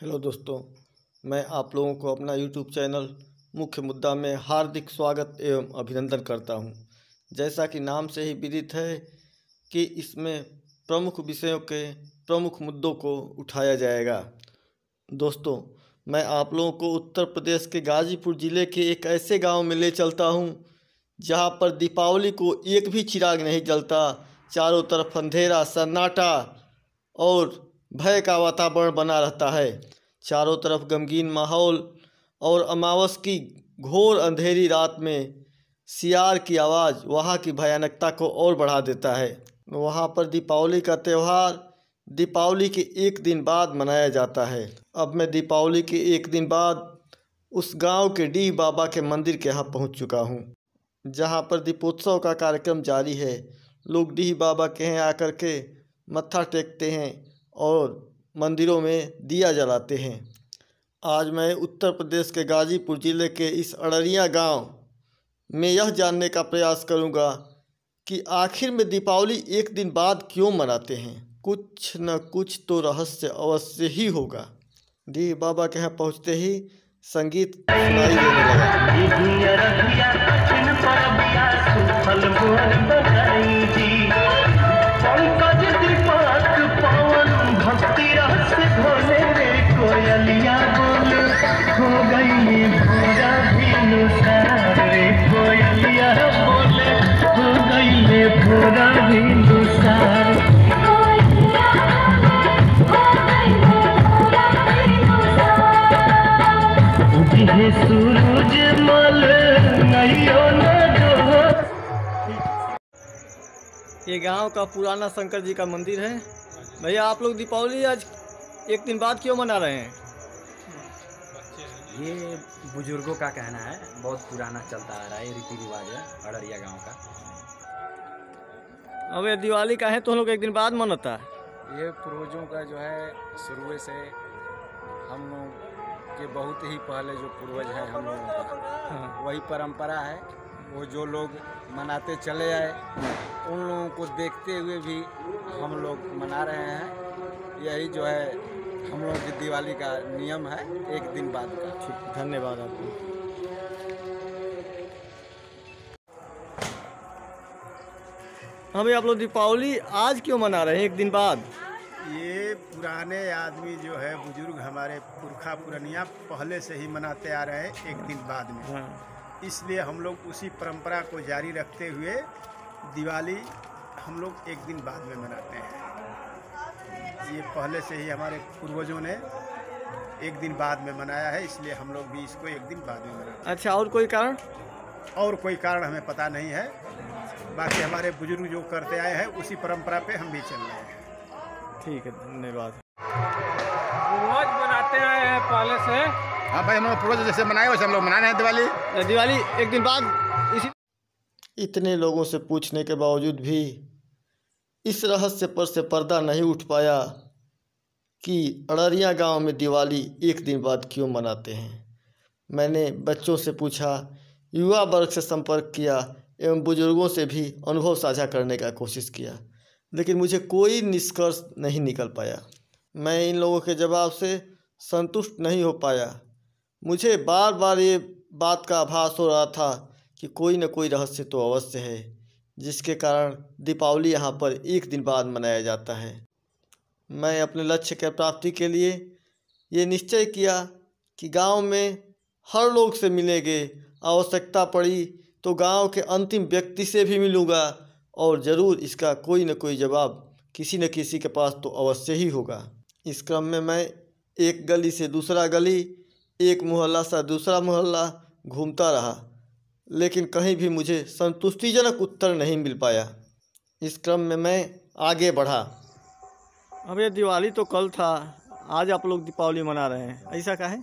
Hello दोस्तों, मैं आप लोगों को अपना यूट्यूब चैनल मुख्य मुद्दा में हार्दिक स्वागत एवं अभिनंदन करता हूं। जैसा कि नाम से ही विदित है कि इसमें प्रमुख विषयों के प्रमुख मुद्दों को उठाया जाएगा। दोस्तों, मैं आप लोगों को उत्तर प्रदेश के गाजीपुर ज़िले के एक ऐसे गांव में ले चलता हूं जहां पर दीपावली को एक भी चिराग नहीं जलता। चारों तरफ अंधेरा, सन्नाटा और भय का वातावरण बना रहता है। चारों तरफ गमगीन माहौल और अमावस की घोर अंधेरी रात में सियार की आवाज़ वहाँ की भयानकता को और बढ़ा देता है। वहाँ पर दीपावली का त्यौहार दीपावली के एक दिन बाद मनाया जाता है। अब मैं दीपावली के एक दिन बाद उस गांव के डीह बाबा के मंदिर के यहाँ पहुँच चुका हूँ, जहाँ पर दीपोत्सव का कार्यक्रम जारी है। लोग डीह बाबा के यहाँ आकर के मत्था टेकते हैं और मंदिरों में दिया जलाते हैं। आज मैं उत्तर प्रदेश के गाजीपुर ज़िले के इस अड़रिया गांव में यह जानने का प्रयास करूंगा कि आखिर में दीपावली एक दिन बाद क्यों मनाते हैं। कुछ न कुछ तो रहस्य अवश्य ही होगा। डीह बाबा के यहाँ पहुँचते ही संगीत सुनाई देने ये गांव का पुराना शंकर जी का मंदिर है। भैया, आप लोग दीपावली आज एक दिन बाद क्यों मना रहे हैं? ये बुजुर्गों का कहना है, बहुत पुराना चलता आ रहा है, रीति रिवाज है अड़रिया गांव का। अब ये दिवाली का है तो हम लोग एक दिन बाद मनाता है। ये पूर्वजों का जो है शुरू से हम लोग के बहुत ही पहले जो पूर्वज है हम लोगों का, वही परंपरा है। वो जो लोग मनाते चले आए उन लोगों को देखते हुए भी हम लोग मना रहे हैं। यही जो है हम लोगों की दिवाली का नियम है, एक दिन बाद का। ठीक, धन्यवाद आपको। हाँ भाई, आप लोग दीपावली आज क्यों मना रहे हैं एक दिन बाद? ये पुराने आदमी जो है, बुजुर्ग हमारे पुरखा पुरनिया पहले से ही मनाते आ रहे हैं एक दिन बाद में। इसलिए हम लोग उसी परंपरा को जारी रखते हुए दिवाली हम लोग एक दिन बाद में मनाते हैं। ये पहले से ही हमारे पूर्वजों ने एक दिन बाद में मनाया है, इसलिए हम लोग भी इसको एक दिन बाद में मनाते हैं। अच्छा, और कोई कारण? और कोई कारण हमें पता नहीं है। बाकी हमारे बुजुर्ग जो करते आए हैं उसी परंपरा पे हम भी चल रहे हैं। ठीक है, धन्यवाद। पूर्वज बनाते आए हैं पहले से। हाँ भाई, हम लोग पूर्वज जैसे मनाए वैसे हम लोग मना रहे हैं दिवाली एक दिन बाद। इतने लोगों से पूछने के बावजूद भी इस रहस्य पर से पर्दा नहीं उठ पाया कि अड़रिया गांव में दिवाली एक दिन बाद क्यों मनाते हैं। मैंने बच्चों से पूछा, युवा वर्ग से संपर्क किया एवं बुजुर्गों से भी अनुभव साझा करने का कोशिश किया, लेकिन मुझे कोई निष्कर्ष नहीं निकल पाया। मैं इन लोगों के जवाब से संतुष्ट नहीं हो पाया। मुझे बार बार ये बात का आभास हो रहा था कि कोई न कोई रहस्य तो अवश्य है, जिसके कारण दीपावली यहाँ पर एक दिन बाद मनाया जाता है। मैं अपने लक्ष्य के प्राप्ति के लिए ये निश्चय किया कि गांव में हर लोग से मिलेंगे, आवश्यकता पड़ी तो गांव के अंतिम व्यक्ति से भी मिलूँगा और ज़रूर इसका कोई न कोई जवाब किसी न किसी के पास तो अवश्य ही होगा। इस क्रम में मैं एक गली से दूसरा गली, एक मोहल्ला से दूसरा मोहल्ला घूमता रहा, लेकिन कहीं भी मुझे संतुष्टिजनक उत्तर नहीं मिल पाया। इस क्रम में मैं आगे बढ़ा। अब ये दिवाली तो कल था, आज आप लोग दीपावली मना रहे हैं, ऐसा काहे?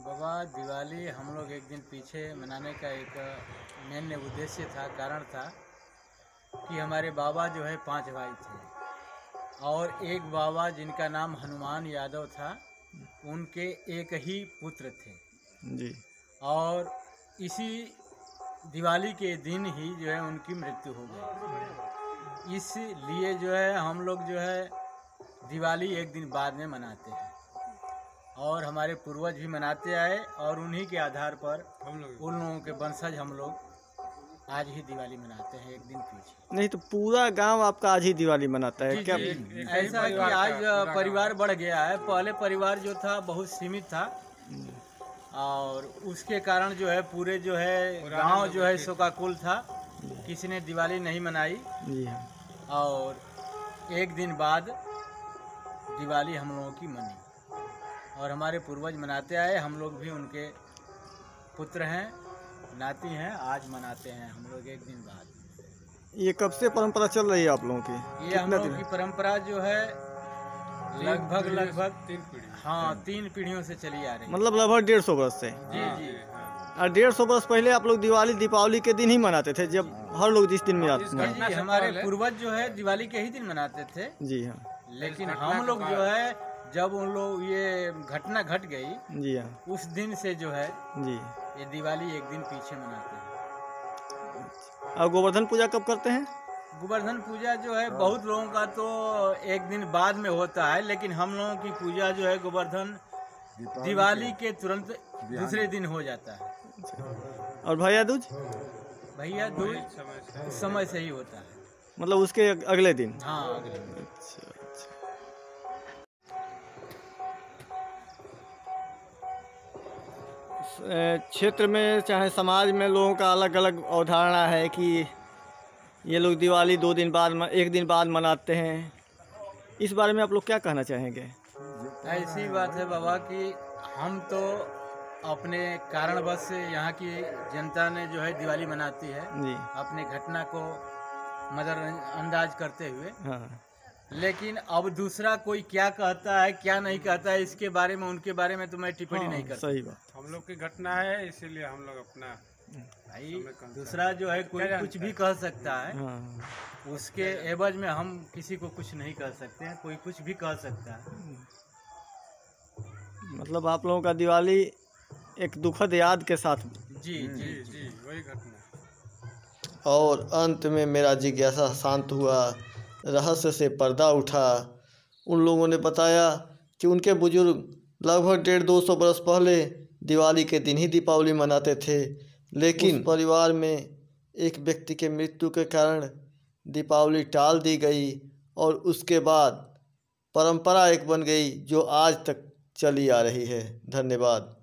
बाबा, दिवाली हम लोग एक दिन पीछे मनाने का एक मेन उद्देश्य था, कारण था कि हमारे बाबा जो है 5 भाई थे और एक बाबा जिनका नाम हनुमान यादव था, उनके एक ही पुत्र थे जी। और इसी दिवाली के दिन ही जो है उनकी मृत्यु हो गई। इसलिए जो है हम लोग जो है दिवाली एक दिन बाद में मनाते हैं और हमारे पूर्वज भी मनाते आए और उन्हीं के आधार पर उन लोगों के वंशज हम लोग आज ही दिवाली मनाते हैं एक दिन पीछे। नहीं तो पूरा गांव आपका आज ही दिवाली मनाता है क्या? ऐसा है कि आज परिवार बढ़ गया है। पहले परिवार जो था बहुत सीमित था और उसके कारण जो है पूरे जो है गांव जो है शोकाकुल था, किसी ने दिवाली नहीं मनाई। जी हाँ। और एक दिन बाद दिवाली हम लोगों की मनी और हमारे पूर्वज मनाते आए, हम लोग भी उनके पुत्र हैं, नाती हैं, आज मनाते हैं हम लोग एक दिन बाद। ये कब से परंपरा चल रही है आप लोगों की? ये हम लोगों की परंपरा जो है लगभग 3 पीढ़ियों से चली आ रही है। मतलब लगभग 150 वर्ष से। जी जी। और 150 वर्ष पहले आप लोग दिवाली दीपावली के दिन ही मनाते थे, जब हर लोग जिस दिन मनाते जी, हमारे पूर्वज जो है दिवाली के ही दिन मनाते थे। जी हाँ। लेकिन हम लोग जो है जब उन लोग ये घटना घट गई, जी हाँ, उस दिन से जो है जी। ये दिवाली एक दिन पीछे मनाते हैं। और गोवर्धन पूजा कब करते हैं? गोवर्धन पूजा जो है बहुत लोगों का तो एक दिन बाद में होता है, लेकिन हम लोगों की पूजा जो है गोवर्धन दिवाली के तुरंत दूसरे दिन हो जाता है। और भैया दूज? भैया दूज उस समय से ही होता है, मतलब उसके अगले दिन? हाँ अगले दिन। अच्छा अच्छा। क्षेत्र में चाहे समाज में लोगों का अलग अलग अवधारणा है कि ये लोग दिवाली 2 दिन बाद एक दिन बाद मनाते हैं। इस बारे में आप लोग क्या कहना चाहेंगे? ऐसी बात है बाबा कि हम तो अपने कारणवश से यहाँ की जनता ने जो है दिवाली मनाती है जी। अपने घटना को नज़रअंदाज करते हुए। हाँ। लेकिन अब दूसरा कोई क्या कहता है क्या नहीं कहता है इसके बारे में, उनके बारे में तो मैं टिप्पणी नहीं करता। सही बात। हम लोग की घटना है इसीलिए हम लोग अपना भाई दूसरा जो है कोई कुछ भी कह सकता है, हाँ। उसके एवज में हम किसी को कुछ नहीं कह सकते हैं, कोई कुछ भी कह सकता है। मतलब आप लोगों का दिवाली एक दुखद याद के साथ। जी जी जी वही घटना। और अंत में मेरा जिज्ञासा शांत हुआ, रहस्य से पर्दा उठा। उन लोगों ने बताया कि उनके बुजुर्ग लगभग 150-200 बरस पहले दिवाली के दिन ही दीपावली मनाते थे, लेकिन परिवार में एक व्यक्ति के मृत्यु के कारण दीपावली टाल दी गई और उसके बाद परंपरा एक बन गई जो आज तक चली आ रही है। धन्यवाद।